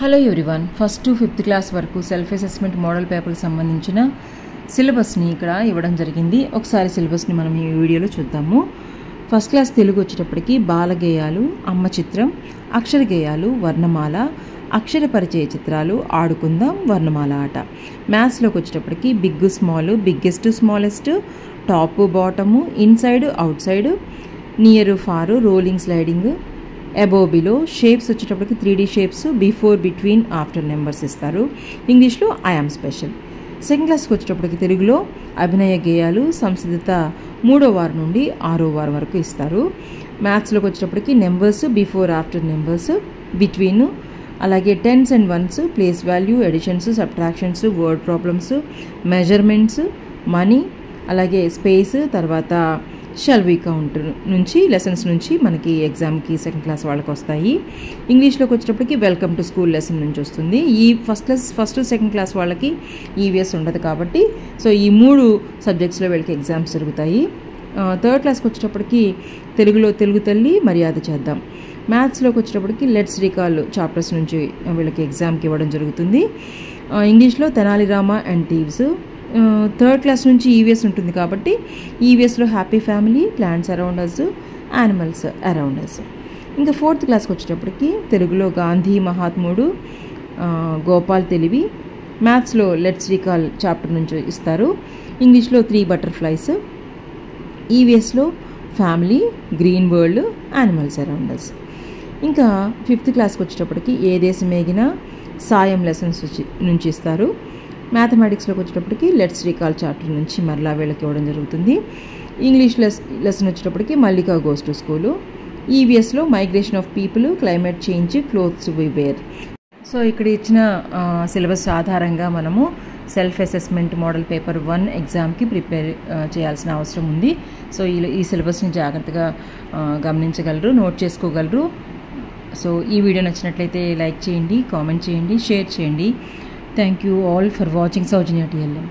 Hello everyone, first to fifth class వరకు self assessment model పేపర్కి సంబంధించిన సిలబస్ని ఇక్కడ ఇవ్వడం జరిగింది. ఒకసారి సిలబస్ని మనం ఈ వీడియోలో చూద్దాము. ఫస్ట్ క్లాస్ తెలుగు వచ్చేటప్పటికి బాలగేయాలు, అమ్మ చిత్రం, అక్షర గేయాలు, వర్ణమాల, అక్షర పరిచయ చిత్రాలు, ఆడుకుందాం, వర్ణమాల ఆట. మ్యాథ్స్లోకి వచ్చేటప్పటికి big small, biggest smallest, top bottom, inside outside, near far, rolling sliding, above below. Shapes వచ్చేటప్పటికి 3D shapes, before, between, after numbers ఇస్తారు. ఇంగ్లీష్లో ఐఆమ్ స్పెషల్. సెకండ్ క్లాస్కి వచ్చేటప్పటికి తెలుగులో అభినయ గేయాలు, సంసిద్ధత 3వ వారం నుండి 6వ వారం వరకు ఇస్తారు. మ్యాథ్స్లోకి వచ్చేటప్పటికి numbers, before, after numbers, between, అలాగే tens and ones, place value, additions, subtractions, word problems, measurements, money, అలాగే స్పేస్, తర్వాత షల్ వి కౌంట్ నుంచి లెసన్స్ నుంచి మనకి ఎగ్జామ్కి సెకండ్ క్లాస్ వాళ్ళకి వస్తాయి. ఇంగ్లీష్లోకి వచ్చేటప్పటికి వెల్కమ్ టు స్కూల్ లెసన్ నుంచి వస్తుంది. ఈ ఫస్ట్ సెకండ్ క్లాస్ వాళ్ళకి ఈవీఎస్ ఉండదు కాబట్టి సో ఈ 3 సబ్జెక్ట్స్లో వీళ్ళకి ఎగ్జామ్స్ జరుగుతాయి. థర్డ్ క్లాస్కి వచ్చేటప్పటికి తెలుగులో తెలుగు తల్లి, మర్యాద చేద్దాం. మ్యాథ్స్లోకి వచ్చేటప్పటికి లెట్స్ రీకాల్ చాప్టర్స్ నుంచి వీళ్ళకి ఎగ్జామ్కి ఇవ్వడం జరుగుతుంది. ఇంగ్లీష్లో Tenali Rama and thieves. Third class నుంచి ఈవీఎస్ ఉంటుంది కాబట్టి ఈవీఎస్లో happy family, plants around us, animals around us. ఇంకా ఫోర్త్ క్లాస్కి వచ్చేటప్పటికి తెలుగులో గాంధీ మహాత్ముడు, గోపాల్ తెలివి. మ్యాథ్స్లో లెట్స్ రీకాల్ చాప్టర్ నుంచి ఇస్తారు. ఇంగ్లీష్లో 3 బటర్ఫ్లైస్. ఈవీఎస్లో family, green world, animals around us. ఇంకా ఫిఫ్త్ క్లాస్కి వచ్చేటప్పటికి ఏ దేశం ఏగినా, సాయం లెసన్స్ నుంచి ఇస్తారు. మ్యాథమెటిక్స్లోకి వచ్చేటప్పటికి లెట్స్ రీకాల్ చాప్టర్ నుంచి మరలా వీళ్ళకి ఇవ్వడం జరుగుతుంది. ఇంగ్లీష్ లెసన్ వచ్చేటప్పటికి మల్లికా గోస్ టు స్కూలు. ఈవీఎస్లో migration of people, climate change, clothes we wear. So ఇక్కడ ఇచ్చిన సిలబస్ ఆధారంగా మనము సెల్ఫ్ అసెస్మెంట్ మోడల్ పేపర్ 1 ఎగ్జామ్కి ప్రిపేర్ చేయాల్సిన అవసరం ఉంది. సో ఈ సిలబస్ని జాగ్రత్తగా గమనించగలరు, నోట్ చేసుకోగలరు. సో ఈ వీడియో నచ్చినట్లయితే లైక్ చేయండి, కామెంట్ చేయండి, షేర్ చేయండి. Thank you all for watching Saujanya TLM.